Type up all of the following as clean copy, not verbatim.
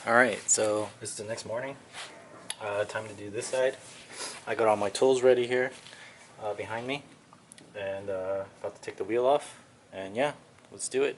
Alright, so this is the next morning. Time to do this side. I got all my tools ready here behind me, and about to take the wheel off, and yeah, let's do it.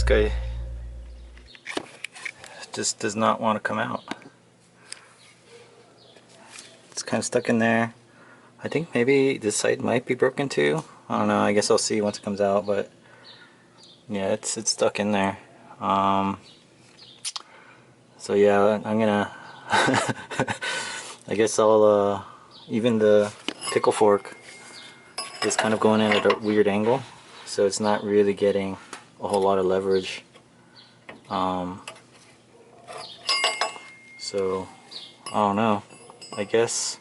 Guy just does not want to come out. It's kind of stuck in there. I think maybe this side might be broken too. I don't know. I guess I'll see once it comes out, but yeah, it's stuck in there. So yeah, I'm gonna I guess I'll even the pickle fork is kind of going in at a weird angle, so it's not really getting a whole lot of leverage. So I don't know. I guess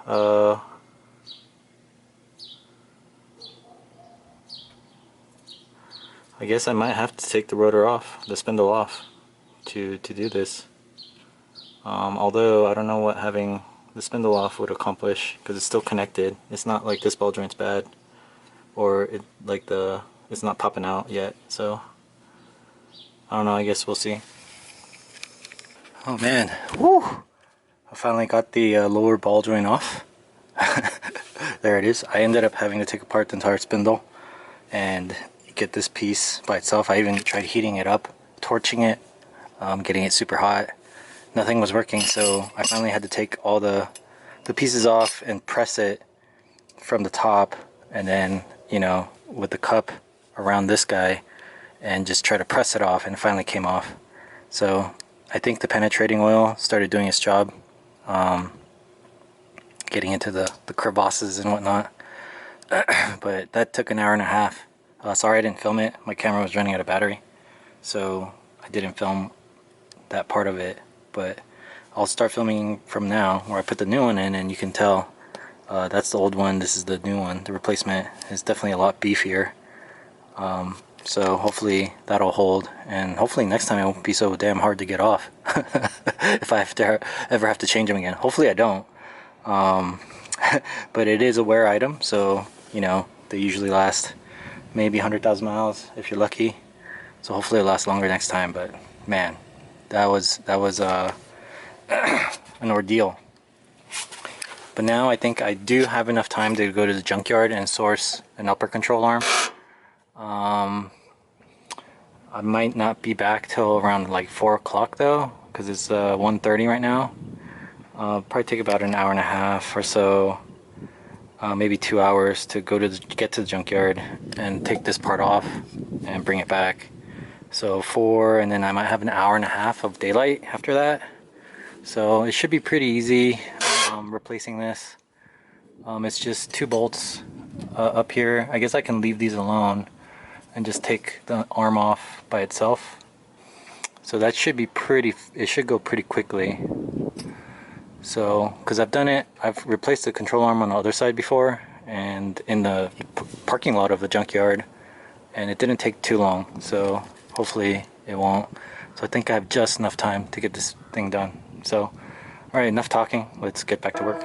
I guess I might have to take the rotor off, the spindle off, to do this. Although I don't know what having the spindle off would accomplish, because it's still connected. It's not like this ball joint's bad, or it's not popping out yet, so I don't know. I guess we'll see. Oh man, woo! I finally got the lower ball joint off. There it is. I ended up having to take apart the entire spindle and get this piece by itself. I even tried heating it up, torching it, getting it super hot. Nothing was working, so I finally had to take all the pieces off and press it from the top, and then, you know, with the cup around this guy, and just try to press it off, and it finally came off. So I think the penetrating oil started doing its job, getting into the crevasses and whatnot. But that took an hour and a half. Sorry I didn't film it. My camera was running out of battery, so I didn't film that part of it. But I'll start filming from now, where I put the new one in, and you can tell that's the old one, this is the new one. The replacement is definitely a lot beefier. So hopefully that'll hold, and hopefully next time it won't be so damn hard to get off if I ever have to change them again. Hopefully I don't. But it is a wear item, so you know, they usually last maybe 100,000 miles if you're lucky. So hopefully it'll last longer next time. But man, that was an ordeal. But now I think I do have enough time to go to the junkyard and source an upper control arm. I might not be back till around like 4 o'clock though, because it's 1:30 right now. Probably take about an hour and a half or so, maybe 2 hours to get to the junkyard and take this part off and bring it back. So 4, and then I might have an hour and a half of daylight after that. So it should be pretty easy replacing this. It's just 2 bolts up here. I guess I can leave these alone and just take the arm off by itself. So that should be it should go pretty quickly. So, because I've done it, I've replaced the control arm on the other side before, and in the parking lot of the junkyard, and it didn't take too long, so hopefully it won't. So I think I have just enough time to get this thing done. So, alright, enough talking, let's get back to work.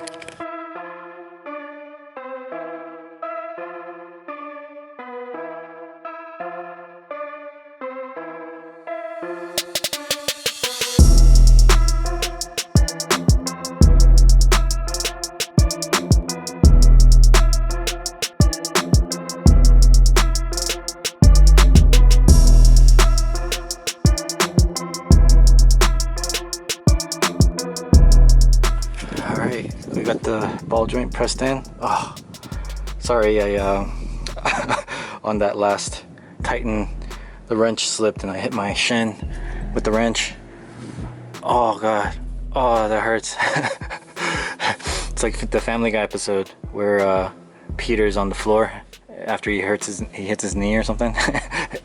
We got the ball joint pressed in. Oh, sorry, I on that last tighten, the wrench slipped and I hit my shin with the wrench. Oh god, oh that hurts. It's like the Family Guy episode where Peter's on the floor after he hits his knee or something,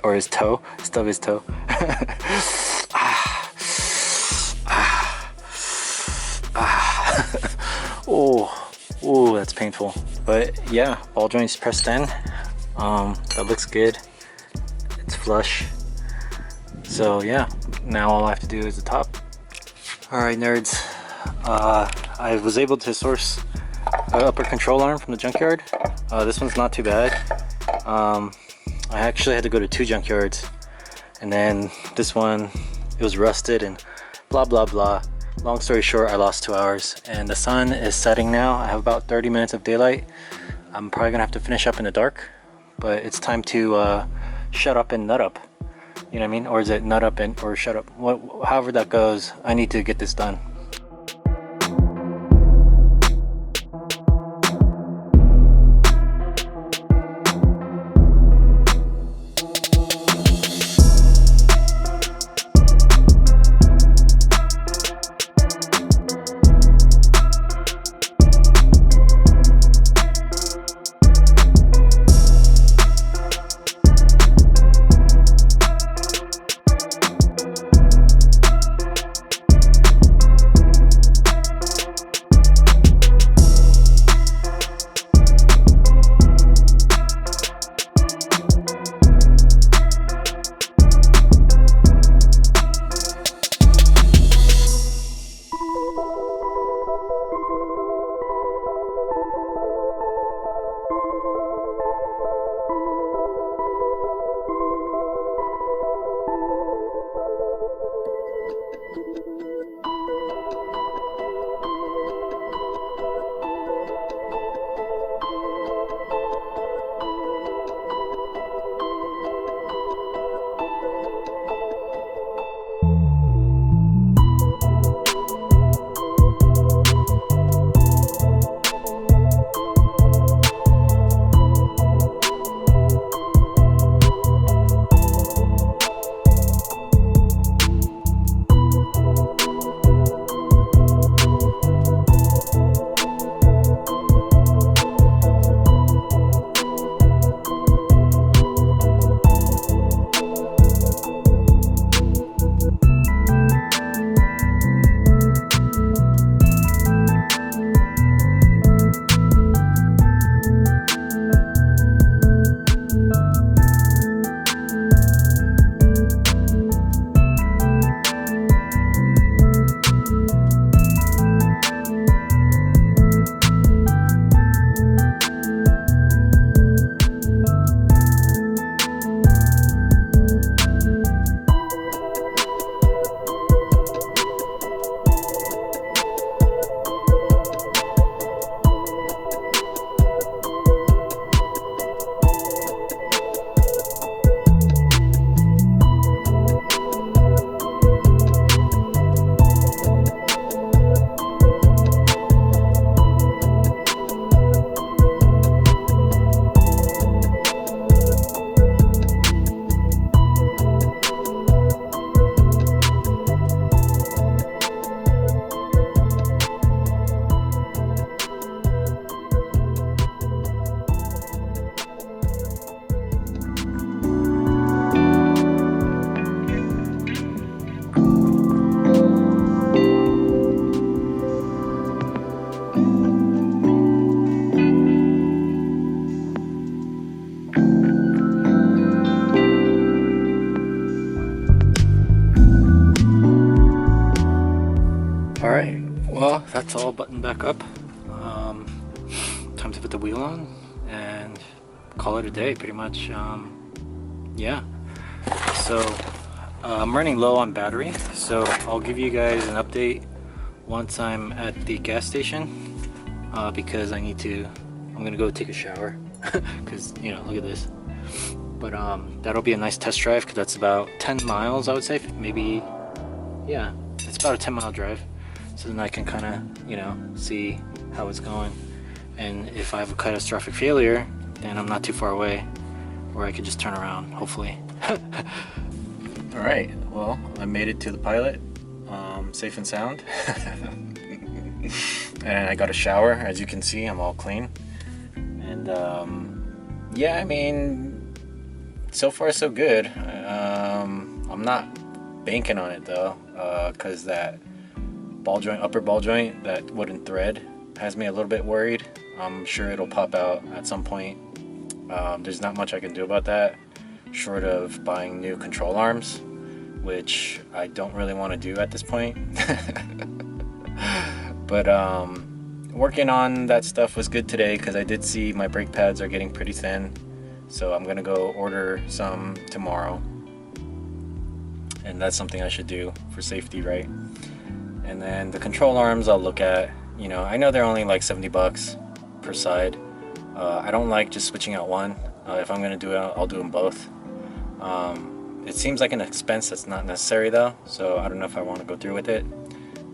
or his toe, stub his toe. Oh, that's painful. But yeah, ball joints pressed in. That looks good. It's flush. So yeah, now all I have to do is the top. Alright nerds, I was able to source an upper control arm from the junkyard. This one's not too bad. I actually had to go to 2 junkyards, and then this one, it was rusted and blah blah blah. Long story short, I lost 2 hours, and the sun is setting now. I have about 30 minutes of daylight. I'm probably gonna have to finish up in the dark, but it's time to shut up and nut up. You know what I mean? Or is it nut up and or shut up? However that goes, I need to get this done. Well, that's all buttoned back up. Time to put the wheel on and call it a day, pretty much. Yeah. So I'm running low on battery, so I'll give you guys an update once I'm at the gas station, because I'm gonna go take a shower because, you know, look at this. But that'll be a nice test drive, because that's about 10 miles, I would say. Maybe, yeah, it's about a 10-mile drive. So then I can kind of, you know, see how it's going. And if I have a catastrophic failure, then I'm not too far away, or I could just turn around, hopefully. Alright, well, I made it to the pilot, safe and sound. And I got a shower. As you can see, I'm all clean. And yeah, I mean, so far so good. I'm not banking on it though, because that ball joint, upper ball joint, that wooden thread has me a little bit worried. I'm sure it'll pop out at some point. There's not much I can do about that, short of buying new control arms, which I don't really want to do at this point. But working on that stuff was good today, because I did see my brake pads are getting pretty thin, so I'm gonna go order some tomorrow, and that's something I should do for safety, right? And then the control arms I'll look at. You know, I know they're only like 70 bucks per side. I don't like just switching out one. If I'm gonna do it, I'll do them both. It seems like an expense that's not necessary though, so I don't know if I want to go through with it.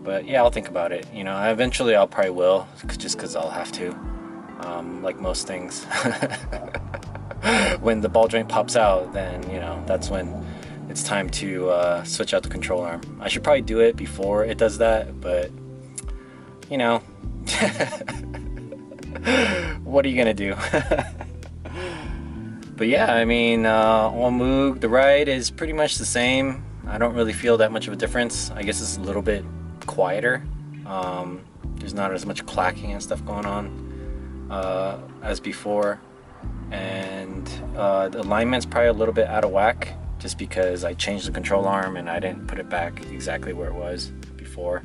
But yeah, I'll think about it. You know, eventually I'll probably will, just because I'll have to. Like most things. When the ball joint pops out, then, you know, that's when it's time to switch out the control arm. I should probably do it before it does that, but you know, what are you gonna do? But yeah, I mean, on Moog, the ride is pretty much the same. I don't really feel that much of a difference. I guess it's a little bit quieter. There's not as much clacking and stuff going on as before. And the alignment's probably a little bit out of whack, just because I changed the control arm and I didn't put it back exactly where it was before.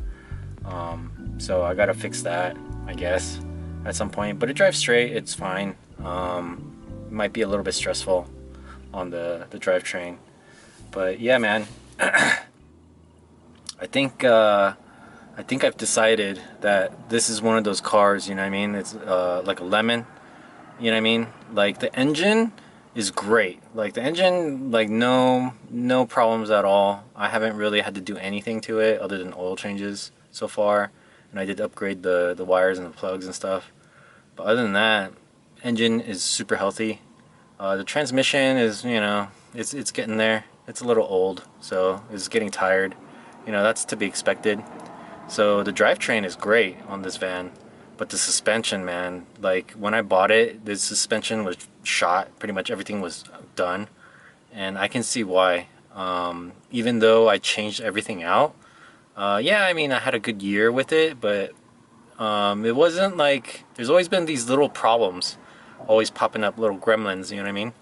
So I gotta fix that, I guess, at some point. But it drives straight, it's fine. It might be a little bit stressful on the drivetrain. But yeah, man, I think I've decided that this is one of those cars, you know what I mean? It's like a lemon, you know what I mean? Like, the engine is great. Like, the engine, like, no problems at all. I haven't really had to do anything to it other than oil changes so far. And I did upgrade the wires and the plugs and stuff. But other than that, engine is super healthy. The transmission is, you know, it's getting there. It's a little old, so it's getting tired. You know, that's to be expected. So the drivetrain is great on this van, but the suspension, man, like when I bought it, the suspension was shot. Pretty much everything was done, and I can see why. Even though I changed everything out, yeah, I mean, I had a good year with it, but it wasn't like, there's always been these little problems, always popping up, little gremlins, you know what I mean?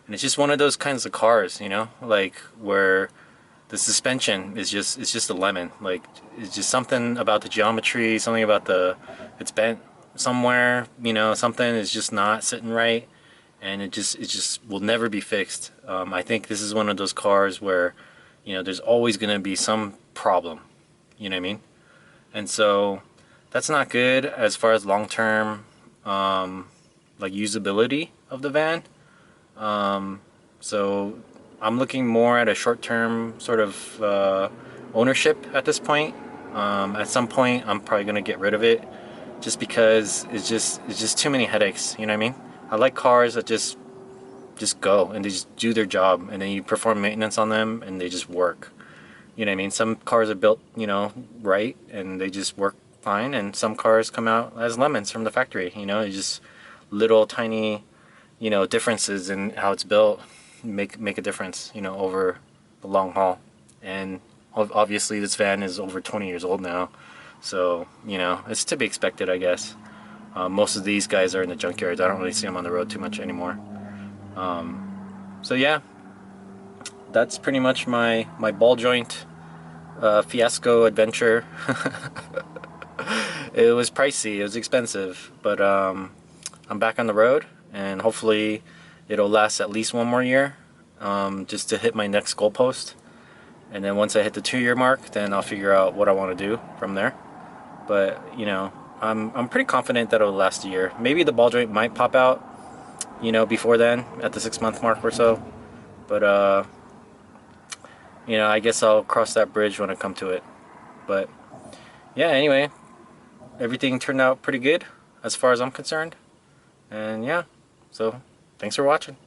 And it's just one of those kinds of cars, you know, like where the suspension is just a lemon. Like, it's just something about the geometry, something about it's bent somewhere, you know, something is just not sitting right, and it just will never be fixed. I think this is one of those cars where, you know, there's always gonna be some problem, you know what I mean? And so that's not good as far as long-term like usability of the van. So I'm looking more at a short-term sort of ownership at this point. At some point I'm probably gonna get rid of it, just because it's just too many headaches, you know what I mean? I like cars that just go and they just do their job, and then you perform maintenance on them and they just work, you know what I mean? Some cars are built, you know, right, and they just work fine, and some cars come out as lemons from the factory, you know. It's just little tiny, you know, differences in how it's built make a difference, you know, over the long haul. And obviously this van is over 20 years old now, so, you know, it's to be expected, I guess. Most of these guys are in the junkyards. I don't really see them on the road too much anymore. So yeah, that's pretty much my ball joint fiasco adventure. It was pricey, it was expensive, but I'm back on the road, and hopefully it'll last at least one more year, just to hit my next goalpost. And then once I hit the 2-year mark, then I'll figure out what I want to do from there. But you know, I'm pretty confident that it'll last a year. Maybe the ball joint might pop out, you know, before then, at the 6-month mark or so. But you know, I guess I'll cross that bridge when I come to it. But yeah, anyway, everything turned out pretty good as far as I'm concerned. And yeah, so thanks for watching.